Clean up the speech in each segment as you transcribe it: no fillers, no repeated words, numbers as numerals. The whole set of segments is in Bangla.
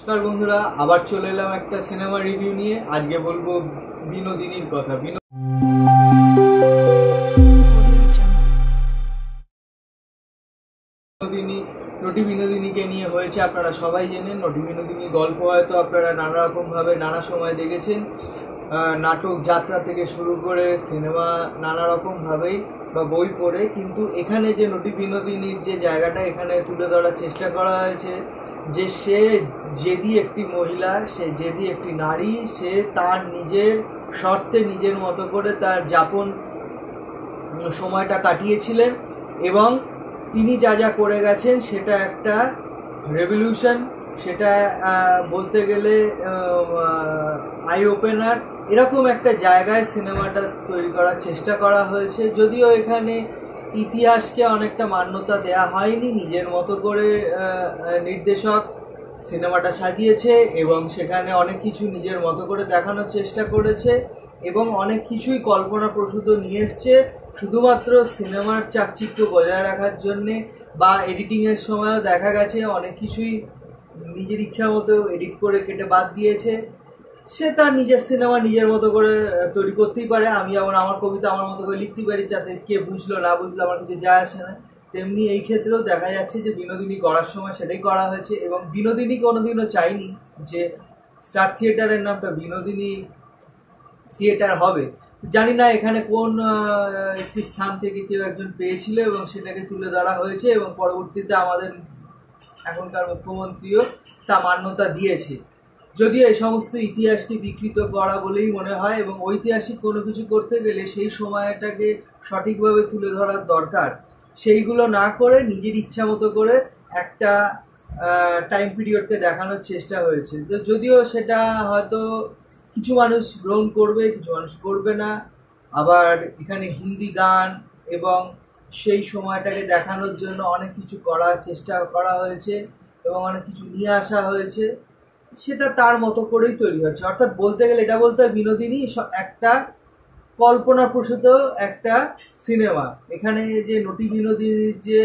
নমস্কার বন্ধুরা, আবার চলে এলাম একটা সিনেমা রিভিউ নিয়ে। আজকে বলবো বিনোদিনীর কথা। বিনোদিনী, নটি বিনোদিনীকে নিয়ে হয়েছে, আপনারা সবাই জানেন। নটি বিনোদিনী গল্প হয়তো আপনারা নানা রকম ভাবে নানা সময় দেখেছেন, নাটক যাত্রা থেকে শুরু করে সিনেমা নানা রকম ভাবেই বা বই পড়ে। কিন্তু এখানে যে নটি বিনোদিনীর যে জায়গাটা এখানে তুলে ধরার চেষ্টা করা হয়েছে, যে সে জেদি একটি মহিলা, সে জেদি একটি নারী, সে তার নিজের শর্তে নিজের মতো করে তার যাপন সময়টা কাটিয়েছিলেন এবং তিনি যা যা করে গেছেন সেটা একটা রেভলিউশন, সেটা বলতে গেলে আই ওপেনার। এরকম একটা জায়গায় সিনেমাটা তৈরি করার চেষ্টা করা হয়েছে। যদিও এখানে ইতিহাসকে অনেকটা মান্যতা দেয়া হয়নি, নিজের মতো করে নির্দেশক সিনেমাটা সাজিয়েছে এবং সেখানে অনেক কিছু নিজের মতো করে দেখানোর চেষ্টা করেছে এবং অনেক কিছুই কল্পনাপ্রসূত নিয়ে এসছে শুধুমাত্র সিনেমার চাকচিক্য বজায় রাখার জন্যে। বা এডিটিংয়ের সময়ও দেখা গেছে অনেক কিছুই নিজের ইচ্ছা মতো এডিট করে কেটে বাদ দিয়েছে। সে তার নিজের সিনেমা নিজের মতো করে তৈরি করতেই পারে। আমি যেমন আমার কবিতা আমার মতো করে লিখতে পারি, যাতে কে বুঝলো না বুঝলো আমার কিছু যায় আসে না। তেমনি এই ক্ষেত্রেও দেখা যাচ্ছে যে বিনোদিনী করার সময় সেটাই করা হয়েছে এবং বিনোদিনী কোনোদিনও চাইনি যে স্টার থিয়েটারের নামটা বিনোদিনী থিয়েটার হবে। জানি না এখানে কোন একটি স্থান থেকে কেউ একজন পেয়েছিল এবং সেটাকে তুলে ধরা হয়েছে এবং পরবর্তীতে আমাদের এখনকার মুখ্যমন্ত্রীও তা মান্যতা দিয়েছে। যদিও এই সমস্ত ইতিহাসকে বিকৃত করা বলেই মনে হয় এবং ঐতিহাসিক কোনো কিছু করতে গেলে সেই সময়টাকে সঠিকভাবে তুলে ধরার দরকার। সেইগুলো না করে নিজের ইচ্ছা মতো করে একটা টাইম পিরিয়ডকে দেখানোর চেষ্টা হয়েছে। তো যদিও সেটা হয়তো কিছু মানুষ গ্রহণ করবে, কিছু মানুষ করবে না। আবার এখানে হিন্দি গান এবং সেই সময়টাকে দেখানোর জন্য অনেক কিছু করার চেষ্টা করা হয়েছে এবং অনেক কিছু নিয়ে আসা হয়েছে, সেটা তার মতো করেই তৈরি হচ্ছে। অর্থাৎ বলতে গেলে এটা বলতে হয় বিনোদিনী একটা কল্পনাপ্রসূত একটা সিনেমা। এখানে যে নটি বিনোদিনীর যে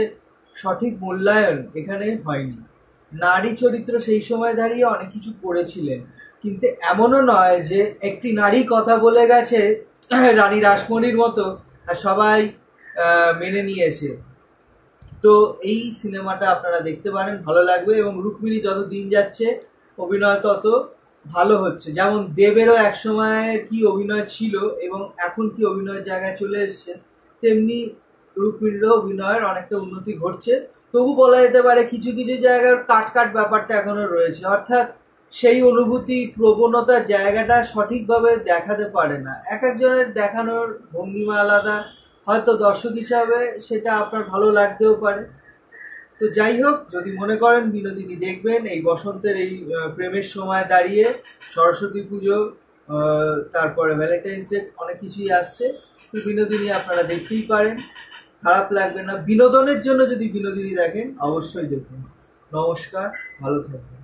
সঠিক মূল্যায়ন এখানে হয়নি। নারী চরিত্র সেই সময় দাঁড়িয়ে অনেক কিছু করেছিলেন, কিন্তু এমনও নয় যে একটি নারী কথা বলে গেছে রানী রাসমণির মতো আর সবাই মেনে নিয়েছে। তো এই সিনেমাটা আপনারা দেখতে পারেন, ভালো লাগবে। এবং রুক্মিণী যত দিন যাচ্ছে অভিনয় তত ভালো হচ্ছে। যেমন দেবেরও এক সময় কি অভিনয় ছিল এবং এখন কি অভিনয়ের জায়গায় চলে এসছে, তেমনি রুক্মিণীরও অভিনয়ের অনেকটা উন্নতি ঘটছে। তবু বলা যেতে পারে কিছু কিছু জায়গার কাট ব্যাপারটা এখনো রয়েছে, অর্থাৎ সেই অনুভূতি প্রবণতার জায়গাটা সঠিকভাবে দেখাতে পারে না। এক একজনের দেখানোর ভঙ্গিমা আলাদা, হয়তো দর্শক হিসাবে সেটা আপনার ভালো লাগতেও পারে। তো যাই হোক, যদি মনে করেন বিনোদিনী দেখবেন এই বসন্তের এই প্রেমের সময় দাঁড়িয়ে, সরস্বতী পুজো, তারপরে ভ্যালেন্টাইন্স ডে, অনেক কিছুই আসছে, তো বিনোদিনী আপনারা দেখতেই পারেন, খারাপ লাগবে না। বিনোদনের জন্য যদি বিনোদিনী দেখেন অবশ্যই দেখুন। নমস্কার, ভালো থাকবেন।